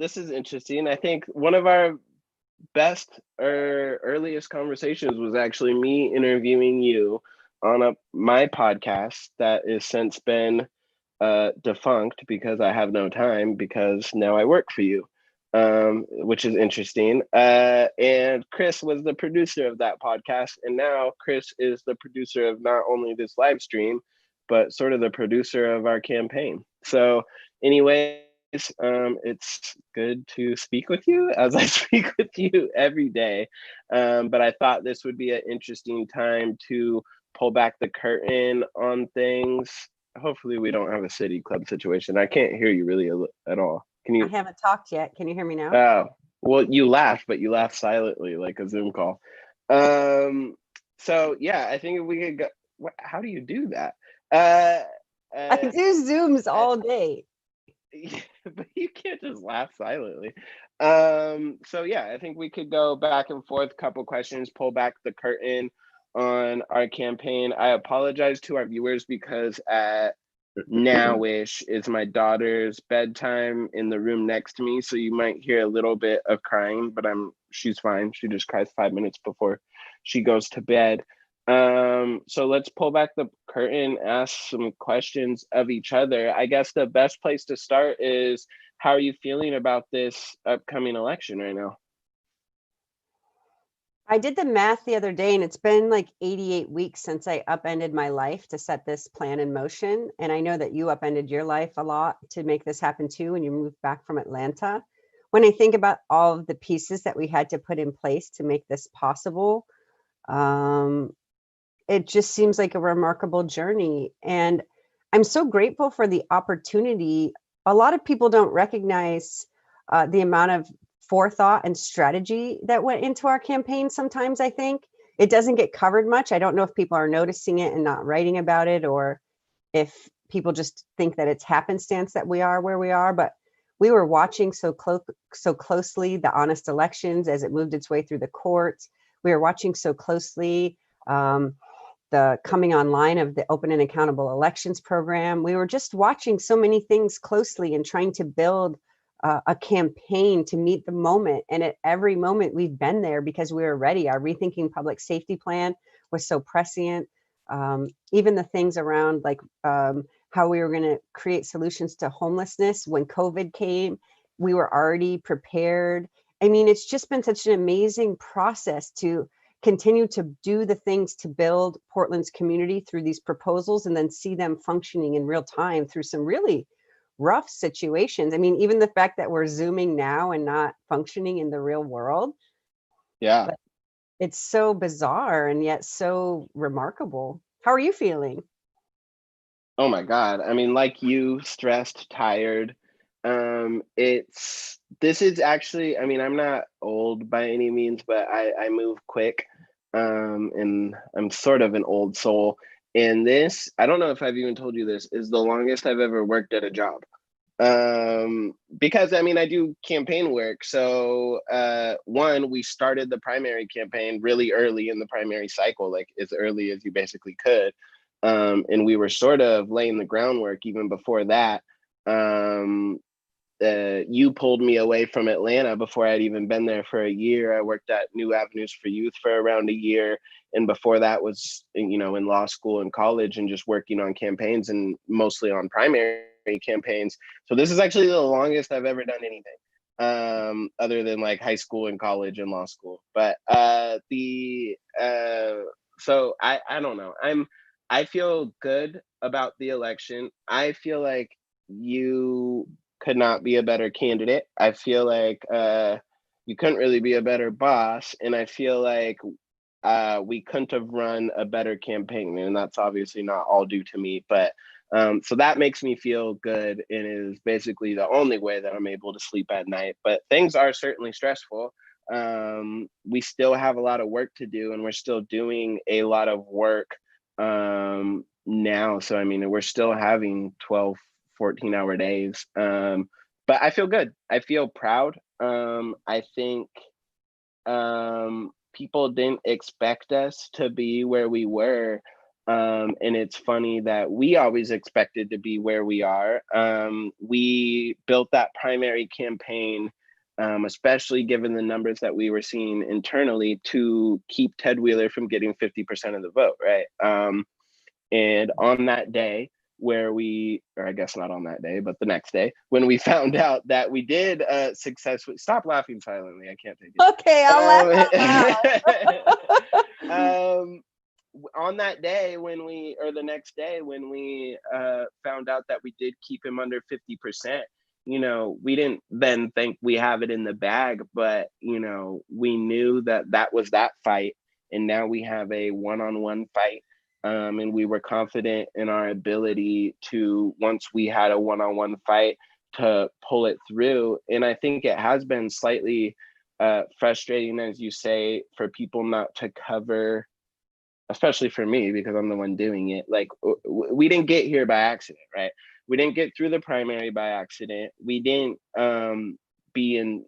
this is interesting. I think one of our best or earliest conversations was actually me interviewing you on my podcast that is since been defunct because I have no time because now I work for you, which is interesting. And Chris was the producer of that podcast, and now Chris is the producer of not only this live stream, but sort of the producer of our campaign. So, anyways, it's good to speak with you as I speak with you every day. But I thought this would be an interesting time to pull back the curtain on things. Hopefully we don't have a city club situation. I can't hear you really at all. Can you? I haven't talked yet. Can you hear me now? Oh, well, you laughed, but you laughed silently like a Zoom call. So yeah, I think if we could go, how do you do that? I do Zooms all day. But you can't just laugh silently. So yeah, I think we could go back and forth, couple questions, pull back the curtain on our campaign. I apologize to our viewers because at now-ish is my daughter's bedtime in the room next to me, so you might hear a little bit of crying, but she's fine. She just cries 5 minutes before she goes to bed. So let's pull back the curtain, ask some questions of each other. I guess the best place to start is, how are you feeling about this upcoming election right now? I did the math the other day, and it's been like 88 weeks since I upended my life to set this plan in motion. And I know that you upended your life a lot to make this happen too when you moved back from Atlanta. When I think about all of the pieces that we had to put in place to make this possible, it just seems like a remarkable journey. And I'm so grateful for the opportunity. A lot of people don't recognize the amount of forethought and strategy that went into our campaign. Sometimes I think it doesn't get covered much. I don't know if people are noticing it and not writing about it, or if people just think that it's happenstance that we are where we are. But we were watching so closely the honest elections as it moved its way through the courts. We were watching so closely the coming online of the open and accountable elections program. We were just watching so many things closely and trying to build a campaign to meet the moment. And at every moment we've been there because we were ready. Our Rethinking Public Safety plan was so prescient. Even the things around like how we were going to create solutions to homelessness when COVID came, we were already prepared. I mean, it's just been such an amazing process to continue to do the things to build Portland's community through these proposals and then see them functioning in real time through some really rough situations. I mean, even the fact that we're Zooming now and not functioning in the real world. Yeah. But it's so bizarre and yet so remarkable. How are you feeling? Oh my God. I mean, like you, stressed, tired. This is actually, I mean, I'm not old by any means, but I move quick. And I'm sort of an old soul. And this, I don't know if I've even told you this, is the longest I've ever worked at a job. Because I mean, I do campaign work. So one, we started the primary campaign really early in the primary cycle, like as early as you basically could. And we were sort of laying the groundwork even before that. You pulled me away from Atlanta before I'd even been there for a year. I worked at New Avenues for Youth for around a year. And before that was, you know, in law school and college and just working on campaigns and mostly on primary campaigns. So this is actually the longest I've ever done anything, other than like high school and college and law school. But so I don't know. I feel good about the election. I feel like you could not be a better candidate. I feel like you couldn't really be a better boss. And I feel like we couldn't have run a better campaign. And that's obviously not all due to me. But so that makes me feel good and is basically the only way that I'm able to sleep at night. But things are certainly stressful. We still have a lot of work to do, and we're still doing a lot of work now. So, I mean, we're still having 12, 14-hour days. But I feel good. I feel proud. I think people didn't expect us to be where we were And it's funny that we always expected to be where we are. We built that primary campaign, especially given the numbers that we were seeing internally, to keep Ted Wheeler from getting 50% of the vote, right? And on that day, where we, or I guess not on that day, but the next day, when we found out that we did successfully, stop laughing silently, I can't take it. Okay, I'll laugh out loud. On that day or the next day when we found out that we did keep him under 50%, we didn't then think we have it in the bag, but we knew that was that fight, and now we have a one-on-one fight. And we were confident in our ability to, once we had a one-on-one fight, to pull it through. And I think it has been slightly frustrating, as you say, for people not to cover, especially for me, because I'm the one doing it. Like, we didn't get here by accident, right? We didn't get through the primary by accident. We didn't be in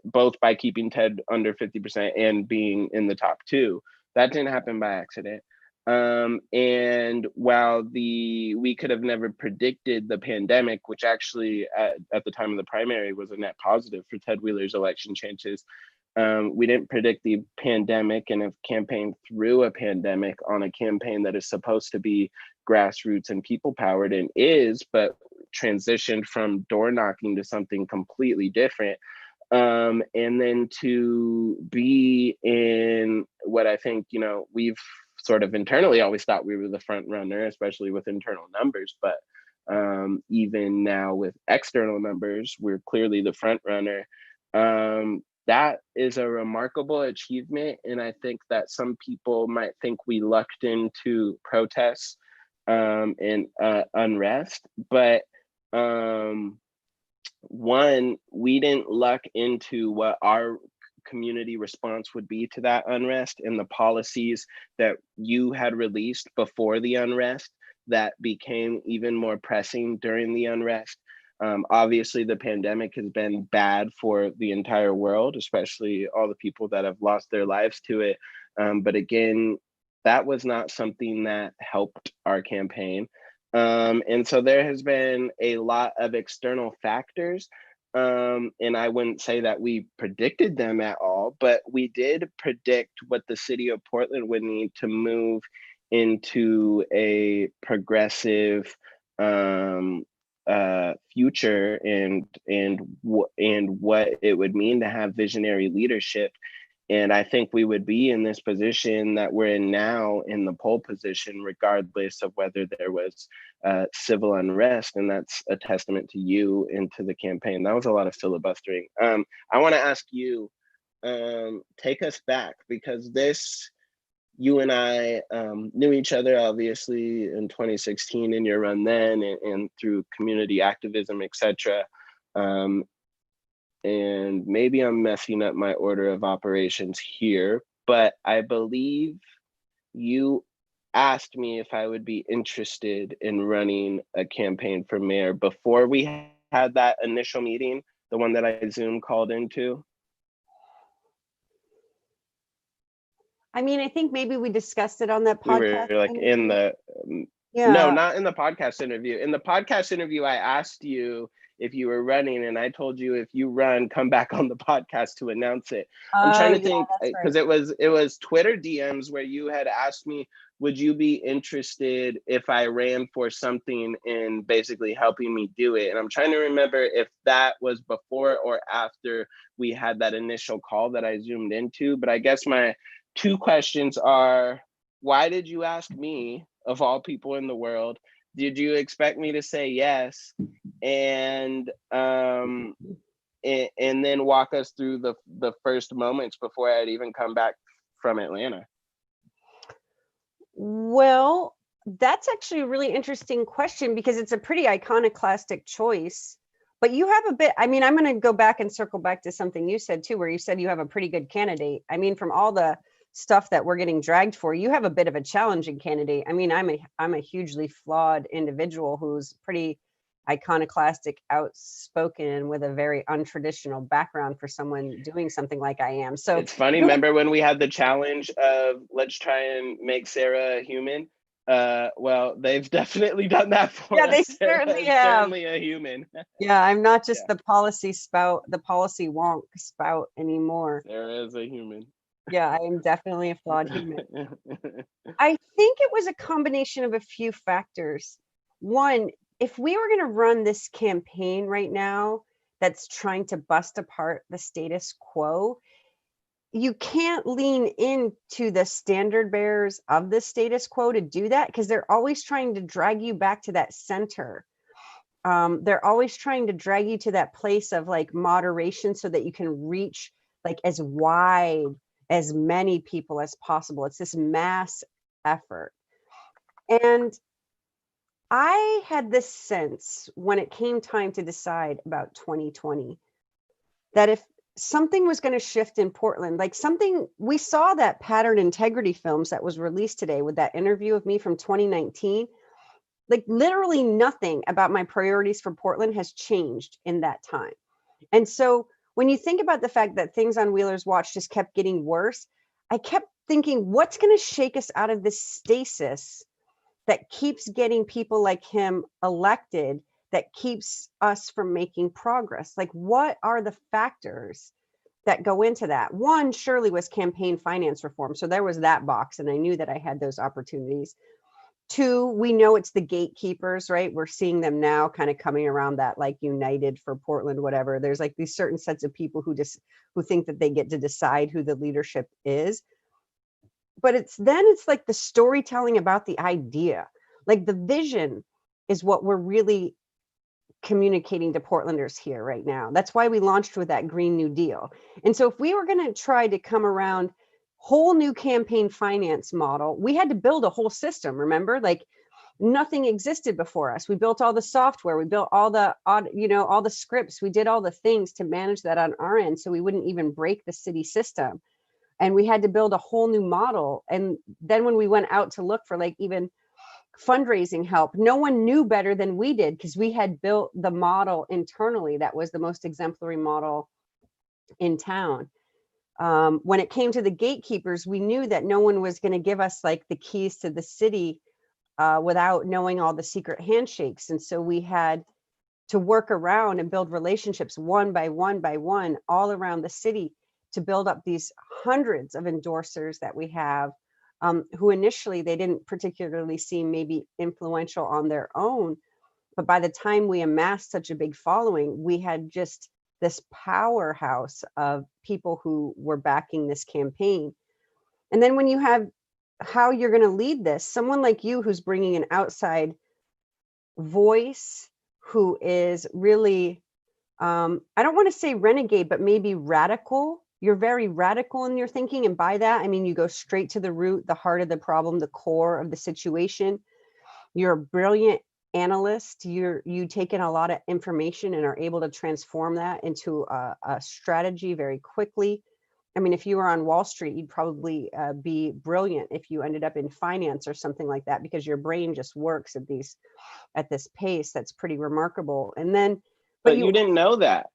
both by keeping Ted under 50% and being in the top two. That didn't happen by accident. And while we could have never predicted the pandemic, which actually at the time of the primary was a net positive for Ted Wheeler's election chances, we didn't predict the pandemic and have campaigned through a pandemic on a campaign that is supposed to be grassroots and people powered, and is, but transitioned from door knocking to something completely different. And then to be in what I think, we've sort of internally always thought we were the front runner, especially with internal numbers, but even now with external numbers, we're clearly the front runner. That is a remarkable achievement. And I think that some people might think we lucked into protests and unrest, but one, we didn't luck into what our community response would be to that unrest and the policies that you had released before the unrest that became even more pressing during the unrest. Obviously, the pandemic has been bad for the entire world, especially all the people that have lost their lives to it. But again, that was not something that helped our campaign. And so there has been a lot of external factors. And I wouldn't say that we predicted them at all, but we did predict what the city of Portland would need to move into a progressive future, and what it would mean to have visionary leadership. And I think we would be in this position that we're in now, in the pole position, regardless of whether there was civil unrest. And that's a testament to you and to the campaign. That was a lot of filibustering. I want to ask you, take us back, because you and I knew each other obviously in 2016 in your run then, and through community activism, etc. And maybe I'm messing up my order of operations here, but I believe you asked me if I would be interested in running a campaign for mayor before we had that initial meeting, the one that I Zoom called into. I mean, I think maybe we discussed it on that podcast. We were like in the no, not in the podcast interview. In the podcast interview, I asked you if you were running, and I told you, if you run, come back on the podcast to announce it. I'm trying to think, because it was Twitter DMs where you had asked me, would you be interested if I ran for something and basically helping me do it? And I'm trying to remember if that was before or after we had that initial call that I Zoomed into. But I guess my two questions are, why did you ask me, of all people in the world? Did you expect me to say yes? And then walk us through the first moments before I'd even come back from Atlanta. Well, that's actually a really interesting question, because it's a pretty iconoclastic choice. But you have a bit, I mean, I'm going to go back and circle back to something you said too, where you said you have a pretty good candidate. I mean, from all the stuff that we're getting dragged for, you have a bit of a challenging candidate. I mean, I'm a hugely flawed individual who's pretty iconoclastic, outspoken, with a very untraditional background for someone doing something like I am. So it's funny. Remember when we had the challenge of let's try and make Sarah human? Well, they've definitely done that for yeah, us. they Sarah certainly is have. certainly a human. Yeah, I'm not just Yeah. the policy spout, the policy wonk spout anymore. Sarah is a human. Yeah, I am definitely a flawed human. I think it was a combination of a few factors. One, if we were going to run this campaign right now that's trying to bust apart the status quo, you can't lean into the standard bearers of the status quo to do that, because they're always trying to drag you back to that center. They're always trying to drag you to that place of like moderation so that you can reach like as wide as many people as possible. It's this mass effort. And I had this sense when it came time to decide about 2020 that if something was going to shift in Portland, like something, we saw that Pattern Integrity Films that was released today with that interview of me from 2019. Like literally nothing about my priorities for Portland has changed in that time. And so when you think about the fact that things on Wheeler's Watch just kept getting worse, I kept thinking, what's going to shake us out of this stasis that keeps getting people like him elected, that keeps us from making progress? Like, what are the factors that go into that? One surely was campaign finance reform. So there was that box, and I knew that I had those opportunities. Two, we know it's the gatekeepers, right? We're seeing them now kind of coming around that like United for Portland, whatever. There's like these certain sets of people who think that they get to decide who the leadership is. But it's like the storytelling about the idea, like the vision is what we're really communicating to Portlanders here right now. That's why we launched with that Green New Deal. And so if we were going to try to come around whole new campaign finance model, we had to build a whole system. Remember, like nothing existed before us. We built all the software, we built all the all the scripts, we did all the things to manage that on our end so we wouldn't even break the city system. And we had to build a whole new model. And then when we went out to look for like even fundraising help, no one knew better than we did, because we had built the model internally that was the most exemplary model in town. When it came to the gatekeepers, we knew that no one was going to give us like the keys to the city without knowing all the secret handshakes. And so we had to work around and build relationships one by one all around the city to build up these hundreds of endorsers that we have, who initially they didn't particularly seem maybe influential on their own. But by the time we amassed such a big following, we had just this powerhouse of people who were backing this campaign. And then when you have how you're going to lead this, someone like you who's bringing an outside voice, who is really, I don't want to say renegade, but maybe radical. You're very radical in your thinking. And by that, I mean, you go straight to the root, the heart of the problem, the core of the situation. You're a brilliant analyst. You take in a lot of information and are able to transform that into a strategy very quickly. I mean, if you were on Wall Street, you'd probably be brilliant if you ended up in finance or something like that, because your brain just works at this pace that's pretty remarkable. And then, but you didn't know that.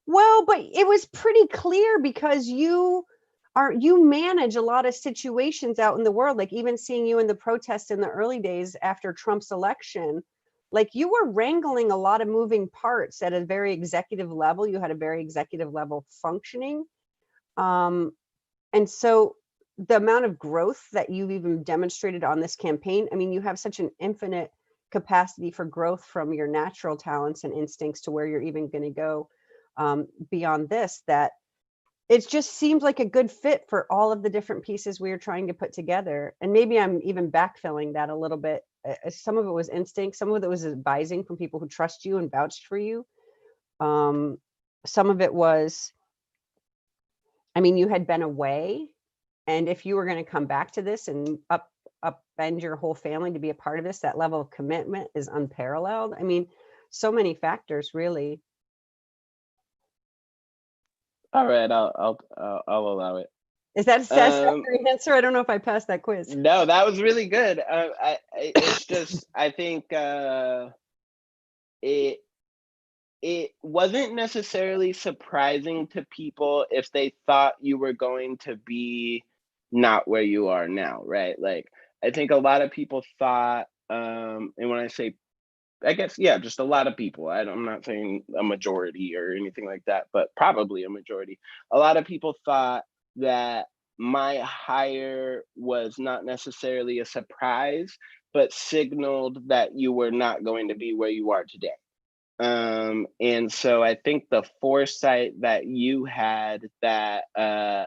Well, but it was pretty clear, because you manage a lot of situations out in the world, like even seeing you in the protests in the early days after Trump's election, like you were wrangling a lot of moving parts at a very executive level. You had a very executive level functioning. And so the amount of growth that you've even demonstrated on this campaign, I mean, you have such an infinite capacity for growth from your natural talents and instincts to where you're even going to go beyond this, that it just seems like a good fit for all of the different pieces we are trying to put together. And maybe I'm even backfilling that a little bit. Some of it was instinct, some of it was advising from people who trust you and vouched for you. Some of it was, I mean, you had been away, and if you were going to come back to this and upend your whole family to be a part of this, that level of commitment is unparalleled. I mean, so many factors, really. All right, I'll allow it. Is that a satisfactory answer? I don't know if I passed that quiz. No, that was really good. It's just, I think it it wasn't necessarily surprising to people if they thought you were going to be not where you are now, right? Like, I think a lot of people thought, and when I say, I guess, yeah, just a lot of people. I'm not saying a majority or anything like that, but probably a majority. A lot of people thought that my hire was not necessarily a surprise, but signaled that you were not going to be where you are today. And so I think the foresight that you had, that I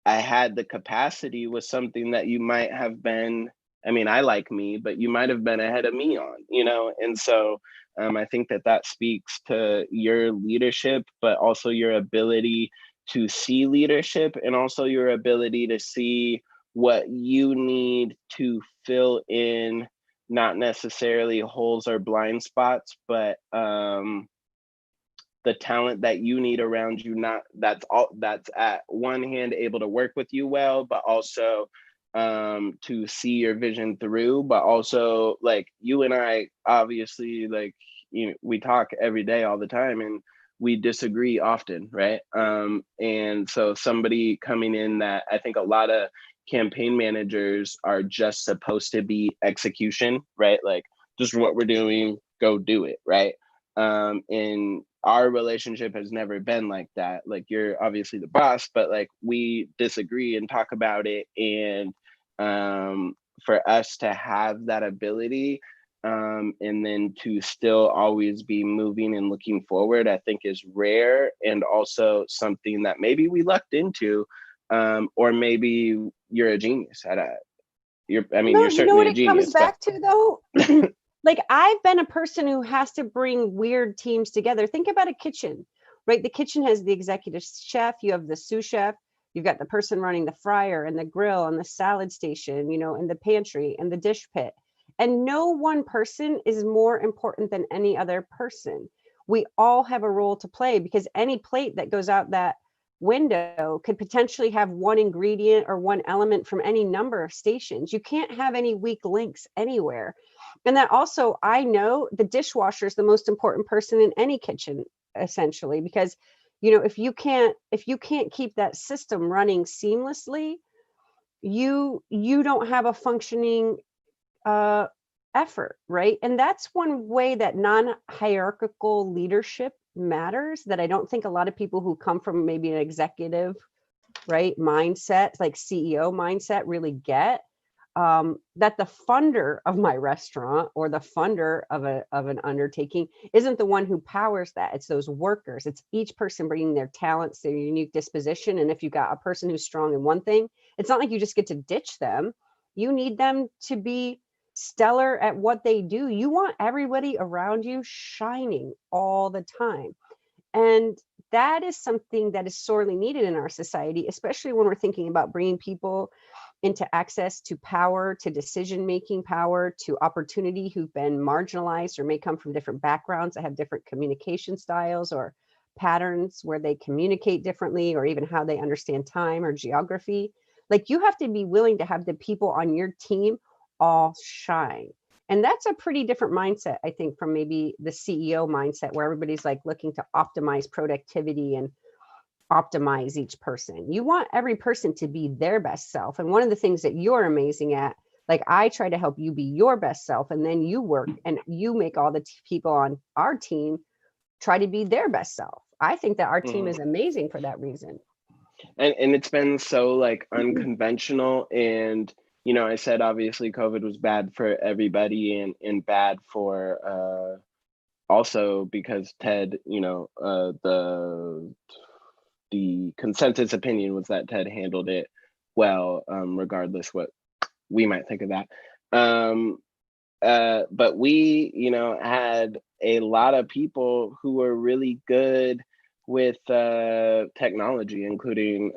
had the capacity, was something that you might have been, I mean, I like me, but you might have been ahead of me on, you know? And so I think that that speaks to your leadership, but also your ability to see leadership, and also your ability to see what you need to fill in, not necessarily holes or blind spots, but the talent that you need around you, not that's all, that's at one hand able to work with you well, but also to see your vision through. But also, like, you and I obviously, like, you know, we talk every day all the time, and we disagree often, right? And so somebody coming in, that I think a lot of campaign managers are just supposed to be execution, right? Like, just what we're doing, go do it, right? And our relationship has never been like that. Like, you're obviously the boss, but like, we disagree and talk about it. And for us to have that ability, and then to still always be moving and looking forward, I think is rare, and also something that maybe we lucked into, or maybe you're a genius at it. I mean, No, you're you know what certainly a it comes genius, but back to though? Like, I've been a person who has to bring weird teams together. Think about a kitchen, right? The kitchen has the executive chef, you have the sous chef, you've got the person running the fryer and the grill and the salad station, you know, and the pantry and the dish pit. And no one person is more important than any other person. We all have a role to play, because any plate that goes out that window could potentially have one ingredient or one element from any number of stations. You can't have any weak links anywhere. And that also, I know the dishwasher is the most important person in any kitchen, essentially, because, you know, if you can't keep that system running seamlessly, you don't have a functioning uh, effort, right? And that's one way that non-hierarchical leadership matters, that I don't think a lot of people who come from maybe an executive, right, mindset, like CEO mindset, really get. That the funder of my restaurant, or the funder of an undertaking, isn't the one who powers that. It's those workers. It's each person bringing their talents, their unique disposition. And if you've got a person who's strong in one thing, it's not like you just get to ditch them. You need them to be stellar at what they do. You want everybody around you shining all the time. And that is something that is sorely needed in our society, especially when we're thinking about bringing people into access to power, to decision-making power, to opportunity, who've been marginalized or may come from different backgrounds that have different communication styles or patterns where they communicate differently, or even how they understand time or geography. Like, you have to be willing to have the people on your team all shine. And that's a pretty different mindset, I think, from maybe the CEO mindset, where everybody's like looking to optimize productivity and optimize each person. You want every person to be their best self. And one of the things that you're amazing at, like, I try to help you be your best self, and then you work and you make all the people on our team try to be their best self. I think that our team is amazing for that reason. And it's been so, like, unconventional. And you know, I said obviously COVID was bad for everybody, and bad for also because Ted, you know, the consensus opinion was that Ted handled it well, regardless what we might think of that. But we, you know, had a lot of people who were really good with technology, including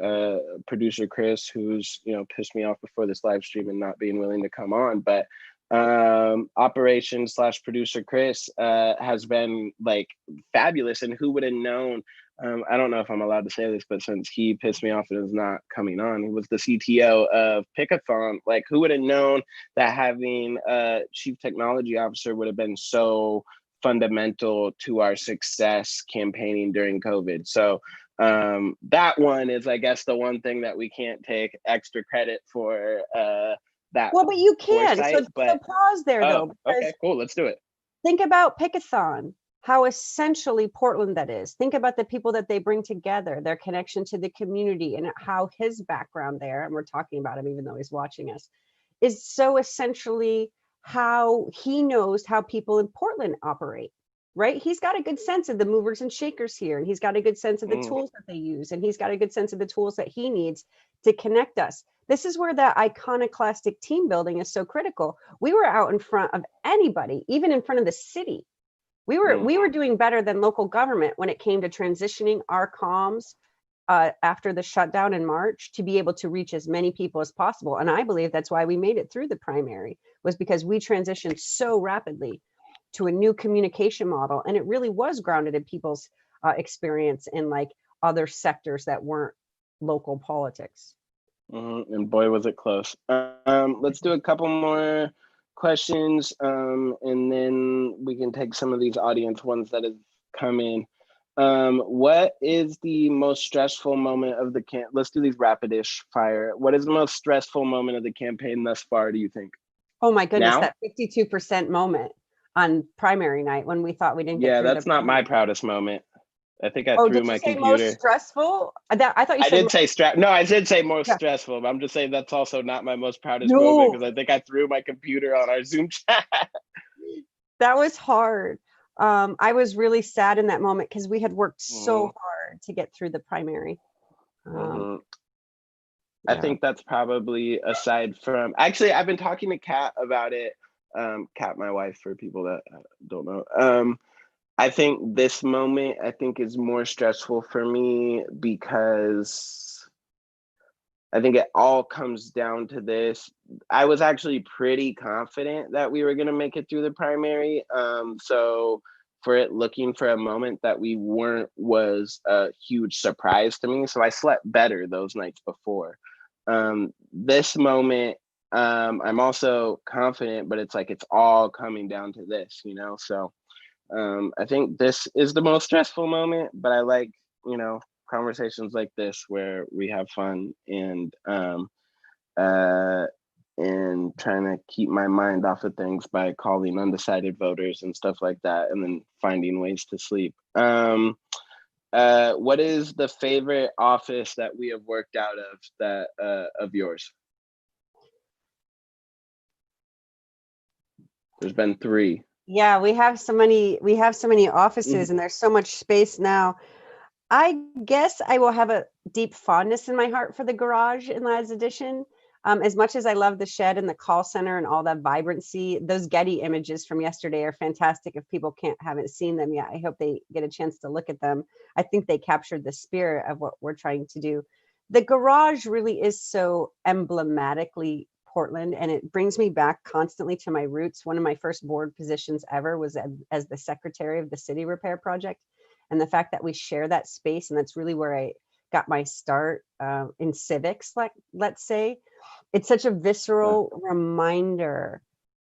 producer Chris, who's, you know, pissed me off before this live stream and not being willing to come on. But operations slash producer Chris has been, like, fabulous. And who would have known? I don't know if I'm allowed to say this, but since he pissed me off and is not coming on, he was the CTO of Pickathon. Like, who would have known that having a chief technology officer would have been so fundamental to our success campaigning during COVID. So that one is, I guess, the one thing that we can't take extra credit for that Well, but you can. foresight. So pause there, though, because okay, cool. Let's do it. think about Pickathon, how essentially Portland that is. Think about the people that they bring together, their connection to the community, and how his background there, and we're talking about him even though he's watching us, is so essentially how he knows how people in Portland operate, right? He's got a good sense of the movers and shakers here, and he's got a good sense of the tools that they use, and he's got a good sense of the tools that he needs to connect us. This is where that iconoclastic team building is so critical. We were out in front of anybody, even in front of the city. We were doing better than local government when it came to transitioning our comms after the shutdown in March to be able to reach as many people as possible. And I believe that's why we made it through the primary, was because we transitioned so rapidly to a new communication model. And it really was grounded in people's experience in like other sectors that weren't local politics. And boy, was it close. Let's do a couple more questions, and then we can take some of these audience ones that have come in. What is the most stressful moment of the let's do these rapidish fire. What is the most stressful moment of the campaign thus far, do you think? Oh my goodness, that 52% moment on primary night when we thought we didn't get through. Yeah, that's not my proudest moment. I think I threw my computer. Most stressful? I thought you said. I did say No, I did say most stressful, but I'm just saying that's also not my most proudest moment, because I think I threw my computer on our Zoom chat. That was hard. I was really sad in that moment because we had worked so hard to get through the primary. I think that's probably, aside from, actually, I've been talking to Kat about it. Kat, my wife, for people that don't know. I think this moment, is more stressful for me because I think it all comes down to this. I was actually pretty confident that we were going to make it through the primary. So for it looking for a moment that we weren't was a huge surprise to me. So I slept better those nights before. This moment, I'm also confident, but it's like it's all coming down to this, So I think this is the most stressful moment, but I like, conversations like this where we have fun and trying to keep my mind off of things by calling undecided voters and stuff like that, and then finding ways to sleep. What is the favorite office that we have worked out of of yours? There's been 3. Yeah, we have so many offices and there's so much space now. I guess I will have a deep fondness in my heart for the garage in Ladd's Addition. As much as I love the shed and the call center and all that vibrancy, those Getty images from yesterday are fantastic. If people haven't seen them yet, I hope they get a chance to look at them. I think they captured the spirit of what we're trying to do. The garage really is so emblematically Portland, and it brings me back constantly to my roots. One of my first board positions ever was as the secretary of the city repair project. And the fact that we share that space, and that's really where I got my start in civics, let's say. It's such a visceral reminder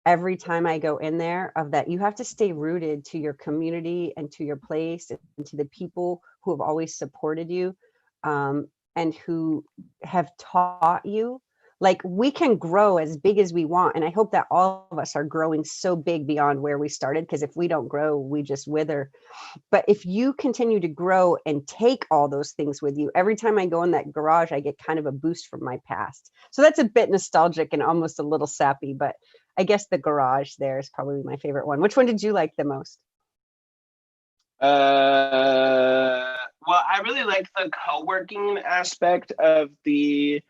every time I go in there of that you have to stay rooted to your community and to your place and to the people who have always supported you and who have taught you. Like, we can grow as big as we want. And I hope that all of us are growing so big beyond where we started, because if we don't grow, we just wither. But if you continue to grow and take all those things with you, every time I go in that garage, I get kind of a boost from my past. So that's a bit nostalgic and almost a little sappy, but I guess the garage there is probably my favorite one. Which one did you like the most? Well, I really like the co-working aspect of the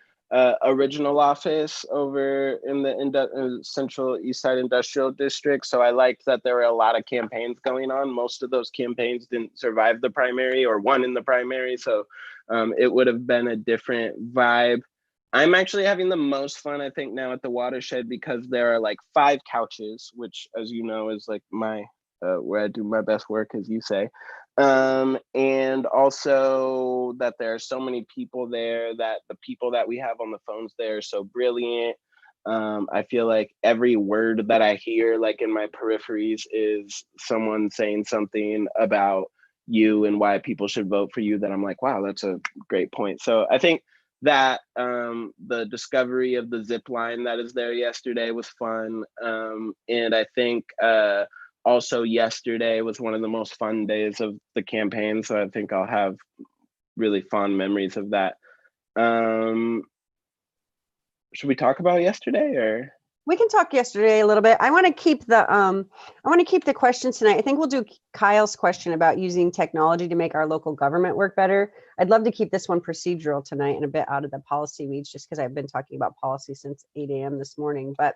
original office over in the Central East Side Industrial District. So I liked that there were a lot of campaigns going on. Most of those campaigns didn't survive the primary or won in the primary. So it would have been a different vibe. I'm actually having the most fun, I think, now at the Watershed, because there are like 5 couches, which, as you know, is like my where I do my best work, as you say. And also that there are so many people there, that the people that we have on the phones there are so brilliant. I feel like every word that I hear, like in my peripheries, is someone saying something about you and why people should vote for you. That I'm like, wow, that's a great point. So I think that the discovery of the zip line that is there yesterday was fun, and I think also yesterday was one of the most fun days of the campaign. So I think I'll have really fond memories of that. Should we talk about yesterday or? We can talk yesterday a little bit. I want to keep the questions tonight. I think we'll do Kyle's question about using technology to make our local government work better. I'd love to keep this one procedural tonight and a bit out of the policy weeds, just because I've been talking about policy since 8 a.m. this morning. But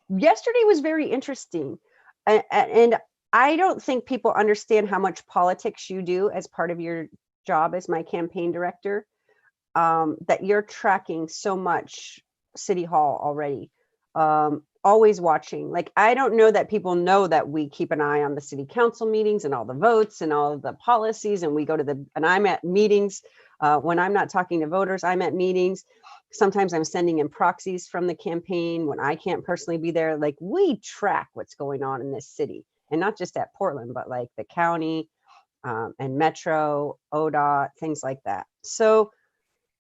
yesterday was very interesting. And I don't think people understand how much politics you do as part of your job as my campaign director, that you're tracking so much City Hall already, always watching. Like, I don't know that people know that we keep an eye on the city council meetings and all the votes and all of the policies, and we go to and I'm at meetings. When I'm not talking to voters, I'm at meetings. Sometimes I'm sending in proxies from the campaign when I can't personally be there. Like, we track what's going on in this city, and not just at Portland, but like the county, and Metro, ODOT, things like that. So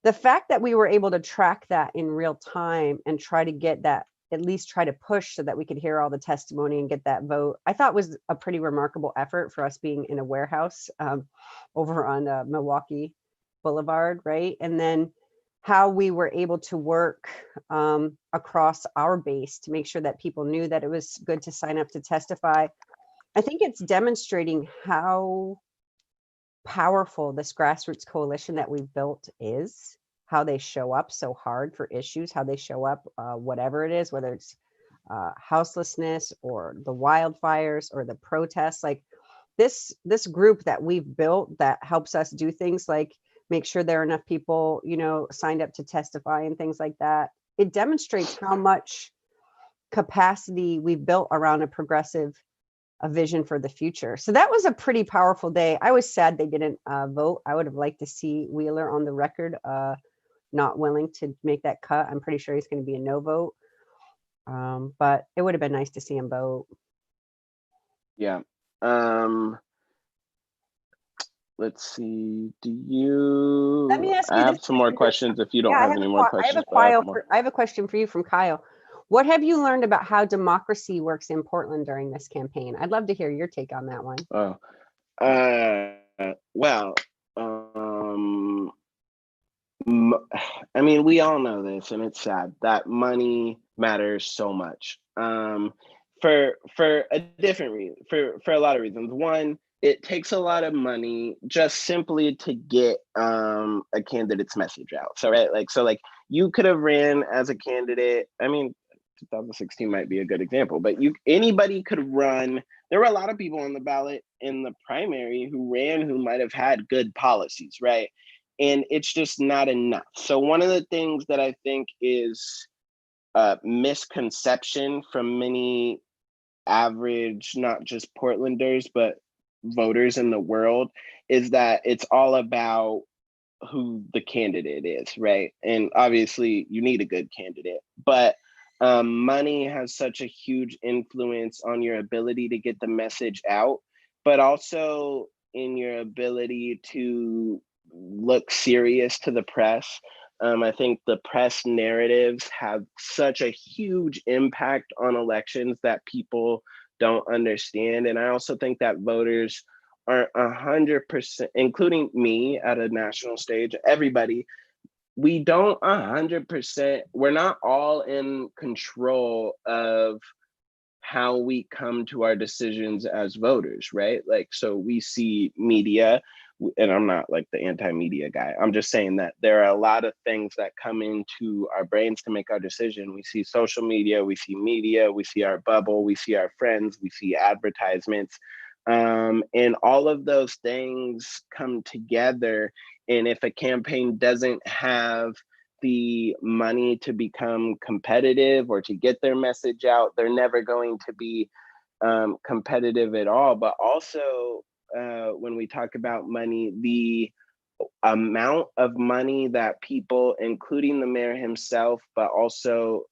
the fact that we were able to track that in real time and try to get that, at least try to push so that we could hear all the testimony and get that vote, I thought was a pretty remarkable effort for us being in a warehouse, over on Milwaukee Boulevard, right? And then how we were able to work across our base to make sure that people knew that it was good to sign up to testify. I think it's demonstrating how powerful this grassroots coalition that we've built is, how they show up so hard for issues, how they show up, whatever it is, whether it's houselessness or the wildfires or the protests. Like, this group that we've built that helps us do things like make sure there are enough people, signed up to testify and things like that. It demonstrates how much capacity we've built around a vision for the future. So that was a pretty powerful day. I was sad they didn't vote. I would have liked to see Wheeler on the record, not willing to make that cut. I'm pretty sure he's going to be a no vote. But it would have been nice to see him vote. Yeah. Let's see. Let me ask you I have this. some more questions if you don't have any more questions. I have a question for you from Kyle. What have you learned about how democracy works in Portland during this campaign? I'd love to hear your take on that one. Oh, well, I mean, we all know this, and it's sad that money matters so much. For a different reason, for a lot of reasons. One, it takes a lot of money just simply to get a candidate's message out. So right, like you could have ran as a candidate. I mean, 2016 might be a good example, but anybody could run. There were a lot of people on the ballot in the primary who ran who might have had good policies, right? And it's just not enough. So one of the things that I think is a misconception from many average, not just Portlanders, but voters in the world, is that it's all about who the candidate is, right? And obviously you need a good candidate, but money has such a huge influence on your ability to get the message out, but also in your ability to look serious to the press. I think the press narratives have such a huge impact on elections that people don't understand. And I also think that voters aren't 100%, including me at a national stage, everybody, we don't 100%, we're not all in control of how we come to our decisions as voters, right? Like, so we see media, and I'm not like the anti-media guy. I'm just saying that there are a lot of things that come into our brains to make our decision. We see social media, we see media, we see our bubble, we see our friends, we see advertisements. And all of those things come together. And if a campaign doesn't have the money to become competitive or to get their message out, they're never going to be competitive at all. But also, when we talk about money, amount of money that people, including the mayor himself, but also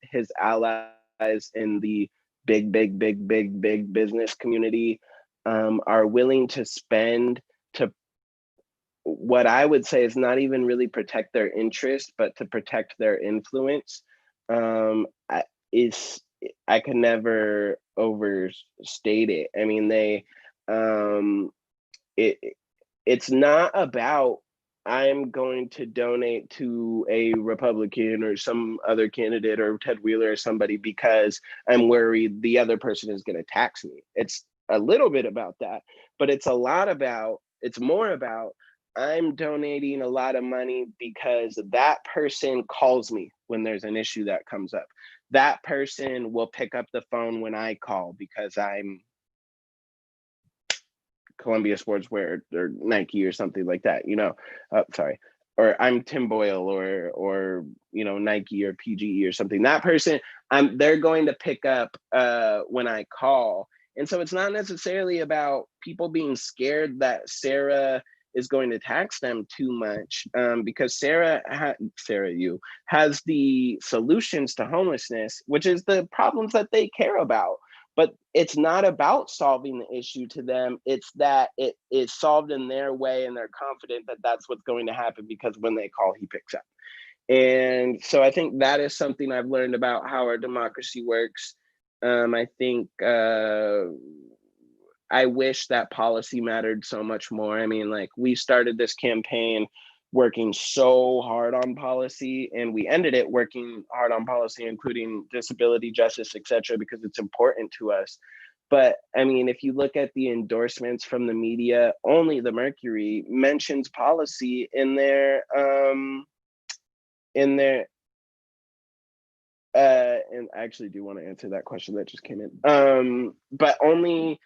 his allies in the big business community, are willing to spend to what I would say is not even really protect their interest, but to protect their influence, is, I can never overstate it. I mean, it it's not about, I'm going to donate to a Republican or some other candidate or Ted Wheeler or somebody because I'm worried the other person is going to tax me. It's a little bit about that, but it's more about, I'm donating a lot of money because that person calls me when there's an issue that comes up. That person will pick up the phone when I call because I'm Columbia Sportswear or Nike or something like that, sorry, or I'm Tim Boyle or Nike or PGE or something. That person, they're going to pick up when I call. And so it's not necessarily about people being scared that Sarah is going to tax them too much, because Sarah, you has the solutions to homelessness, which is the problems that they care about. But it's not about solving the issue to them. It's that it is solved in their way, and they're confident that that's what's going to happen because when they call, he picks up. And so I think that is something I've learned about how our democracy works. I think I wish that policy mattered so much more. I mean, like, we started this campaign working so hard on policy, and we ended it working hard on policy, including disability justice, et cetera, because it's important to us. But I mean, if you look at the endorsements from the media, only the Mercury mentions policy in their and I actually do want to answer that question that just came in. But only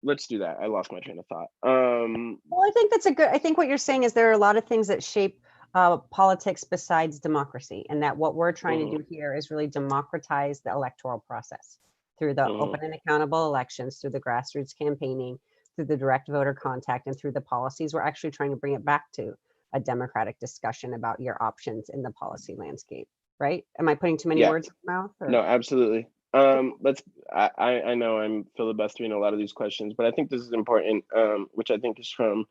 let's do that. I lost my train of thought. Well, I think what you're saying is there are a lot of things that shape politics besides democracy, and that what we're trying to do here is really democratize the electoral process through the open and accountable elections, through the grassroots campaigning, through the direct voter contact, and through the policies. We're actually trying to bring it back to a democratic discussion about your options in the policy landscape, right? Am I putting too many words in your mouth? Or? No, absolutely. I know I'm filibustering a lot of these questions, but I think this is important, which I think is from,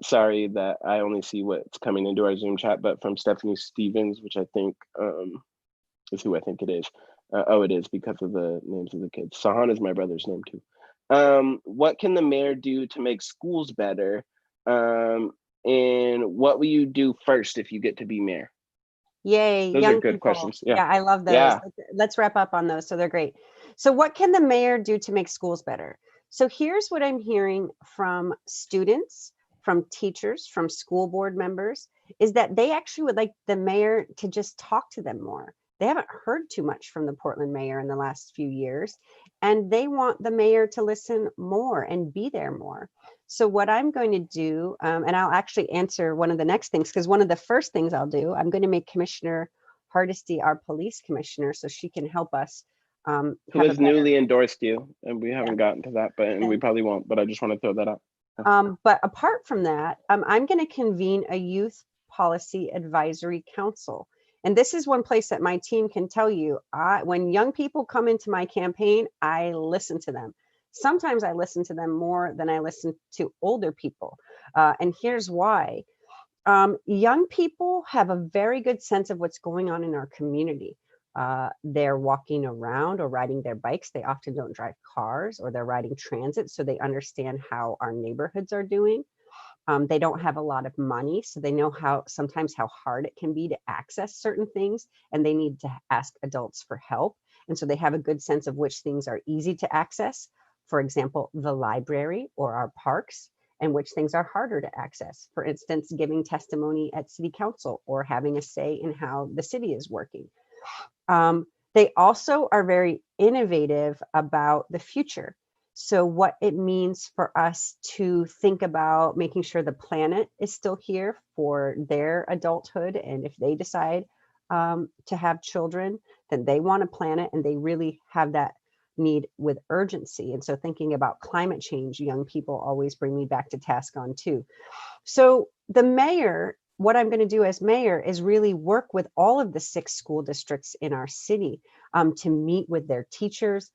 sorry that I only see what's coming into our Zoom chat, but from Stephanie Stevens, which I think is who I think it is. It is because of the names of the kids. Sahan is my brother's name too. What can the mayor do to make schools better? And what will you do first if you get to be mayor? Yay, Those young are good people. questions. Yeah, I love those. Yeah. Let's wrap up on those. So they're great. So what can the mayor do to make schools better? So here's what I'm hearing from students, from teachers, from school board members, is that they actually would like the mayor to just talk to them more. They haven't heard too much from the Portland mayor in the last few years, and they want the mayor to listen more and be there more. So what I'm going to do, and I'll actually answer one of the next things, because one of the first things I'll do, I'm going to make Commissioner Hardesty our police commissioner so she can help us. Who has newly endorsed you, and we haven't gotten to that, and we probably won't, but I just want to throw that out. But apart from that, I'm going to convene a youth policy advisory council. And this is one place that my team can tell you, when young people come into my campaign, I listen to them. Sometimes I listen to them more than I listen to older people. And here's why. Young people have a very good sense of what's going on in our community. They're walking around or riding their bikes. They often don't drive cars, or they're riding transit, so they understand how our neighborhoods are doing. They don't have a lot of money, so they know sometimes how hard it can be to access certain things, and they need to ask adults for help. And so they have a good sense of which things are easy to access. For example, the library or our parks, and which things are harder to access. For instance, giving testimony at city council or having a say in how the city is working. They also are very innovative about the future. So what it means for us to think about making sure the planet is still here for their adulthood. And if they decide to have children, then they want a planet, and they really have that need with urgency. And so thinking about climate change, young people always bring me back to task on too. So the mayor, what I'm going to do as mayor is really work with all of the 6 school districts in our city to meet with their teachers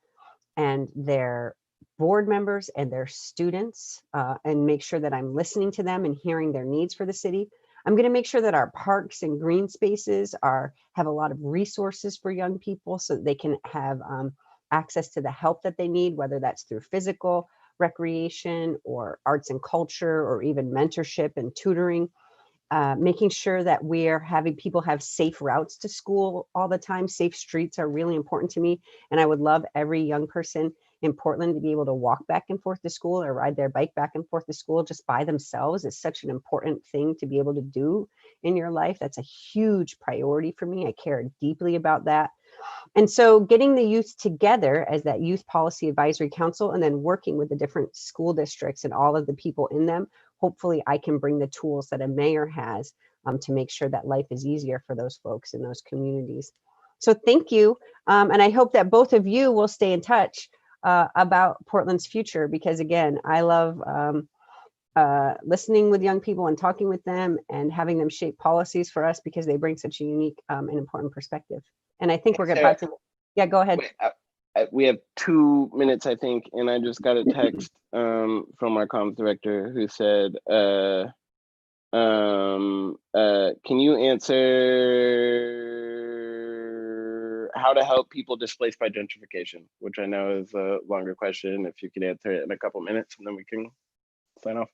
and their board members and their students and make sure that I'm listening to them and hearing their needs for the city. I'm going to make sure that our parks and green spaces have a lot of resources for young people so that they can have access to the help that they need, whether that's through physical recreation or arts and culture or even mentorship and tutoring. Making sure that we're having people have safe routes to school all the time. Safe streets are really important to me. And I would love every young person in Portland to be able to walk back and forth to school or ride their bike back and forth to school just by themselves. It's such an important thing to be able to do in your life. That's a huge priority for me. I care deeply about that. And so getting the youth together as that youth policy advisory council and then working with the different school districts and all of the people in them, hopefully I can bring the tools that a mayor has to make sure that life is easier for those folks in those communities. So thank you. And I hope that both of you will stay in touch about Portland's future, because again, I love listening with young people and talking with them and having them shape policies for us because they bring such a unique and important perspective. And I think we're about to, yeah, go ahead. We have 2 minutes, I think, and I just got a text from our comms director who said, can you answer how to help people displaced by gentrification? Which I know is a longer question. If you could answer it in a couple minutes, and then we can sign off.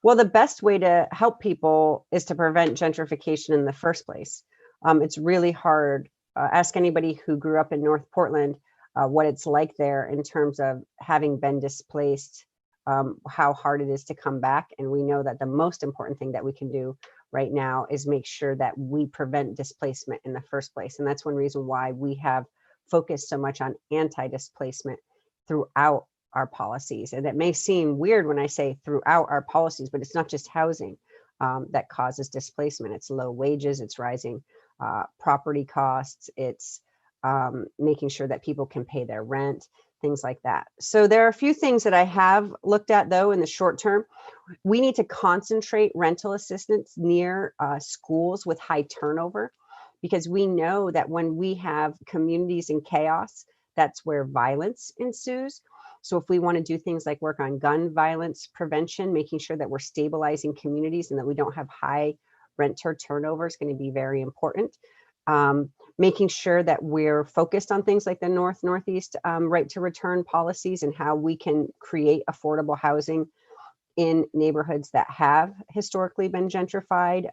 Well, the best way to help people is to prevent gentrification in the first place. It's really hard. Ask anybody who grew up in North Portland what it's like there in terms of having been displaced, how hard it is to come back. And we know that the most important thing that we can do right now is make sure that we prevent displacement in the first place. And that's one reason why we have focused so much on anti-displacement throughout our policies. And it may seem weird when I say throughout our policies, but it's not just housing that causes displacement. It's low wages, it's rising property costs, it's making sure that people can pay their rent, things like that. So there are a few things that I have looked at though in the short term. We need to concentrate rental assistance near schools with high turnover, because we know that when we have communities in chaos, that's where violence ensues. So if we want to do things like work on gun violence prevention, making sure that we're stabilizing communities and that we don't have high renter turnover is going to be very important. Making sure that we're focused on things like the Northeast right to return policies and how we can create affordable housing in neighborhoods that have historically been gentrified,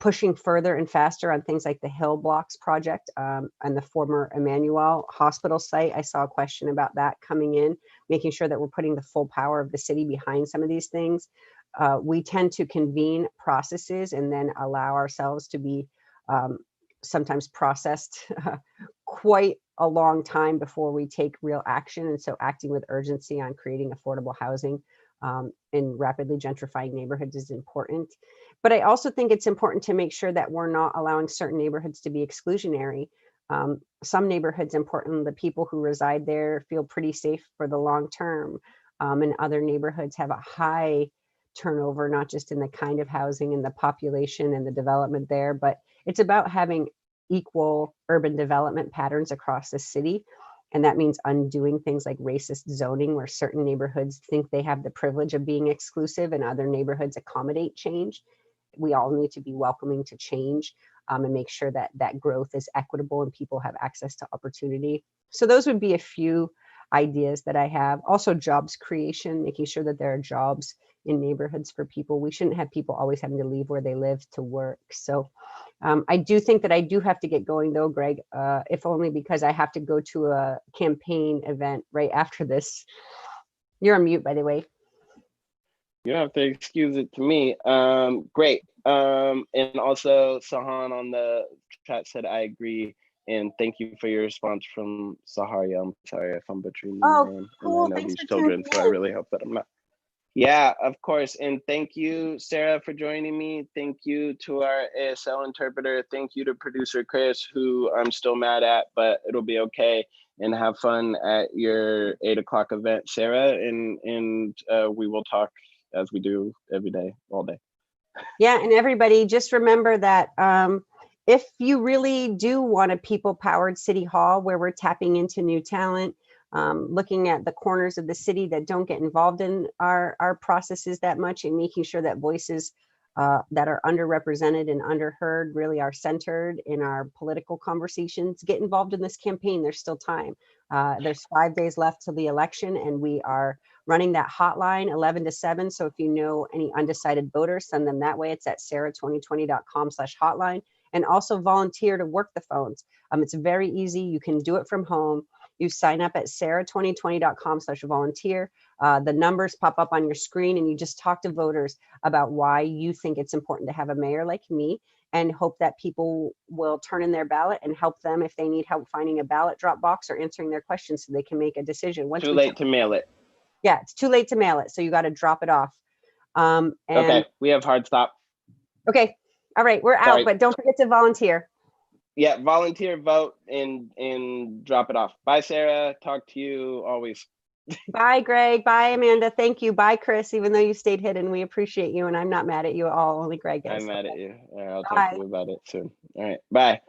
pushing further and faster on things like the Hill Blocks project and the former Emmanuel Hospital site. I saw a question about that coming in, making sure that we're putting the full power of the city behind some of these things. We tend to convene processes and then allow ourselves to be sometimes processed quite a long time before we take real action. And so acting with urgency on creating affordable housing in rapidly gentrifying neighborhoods is important. But I also think it's important to make sure that we're not allowing certain neighborhoods to be exclusionary. Some neighborhoods in Portland, the people who reside there feel pretty safe for the long term. And other neighborhoods have a high turnover, not just in the kind of housing and the population and the development there, but it's about having equal urban development patterns across the city. And that means undoing things like racist zoning, where certain neighborhoods think they have the privilege of being exclusive and other neighborhoods accommodate change. We all need to be welcoming to change and make sure that that growth is equitable and people have access to opportunity. So those would be a few ideas that I have. Also jobs creation, making sure that there are jobs in neighborhoods for people. We shouldn't have people always having to leave where they live to work. So I do think that I do have to get going though, Greg, if only because I have to go to a campaign event right after this. You're on mute, by the way. You don't have to excuse it to me. Great. And also Sahan on the chat said, I agree. And thank you for your response from Saharia. I'm sorry if I'm butchering your name. Cool. And I know Thanks these for children, so I really hope that I'm not. Yeah, of course. And thank you, Sarah, for joining me. Thank you to our ASL interpreter. Thank you to producer Chris, who I'm still mad at, but it'll be okay. and have fun at your 8 o'clock event, Sarah. And we will talk as we do every day, all day. Yeah, and everybody just remember that if you really do want a people-powered city hall where we're tapping into new talent, looking at the corners of the city that don't get involved in our processes that much, and making sure that voices that are underrepresented and underheard really are centered in our political conversations, get involved in this campaign. There's still time. There's 5 days left till the election, and we are running that hotline 11 to 7. So if you know any undecided voters, send them that way. It's at sarah2020.com/hotline. And also volunteer to work the phones. It's very easy. You can do it from home. You sign up at sarah2020.com/volunteer. The numbers pop up on your screen, and you just talk to voters about why you think it's important to have a mayor like me, and hope that people will turn in their ballot and help them if they need help finding a ballot drop box or answering their questions so they can make a decision. Too late to mail it. Yeah, it's too late to mail it. So you got to drop it off. Okay, we have hard stop. Okay. All right, we're out, but don't forget to volunteer. Yeah, volunteer, vote, and drop it off. Bye, Sarah. Talk to you always. Bye, Greg. Bye, Amanda. Thank you. Bye, Chris. Even though you stayed hidden, we appreciate you, and I'm not mad at you at all. Only Greg is. I'm mad at you. I'll talk to you about it soon. All right. Bye.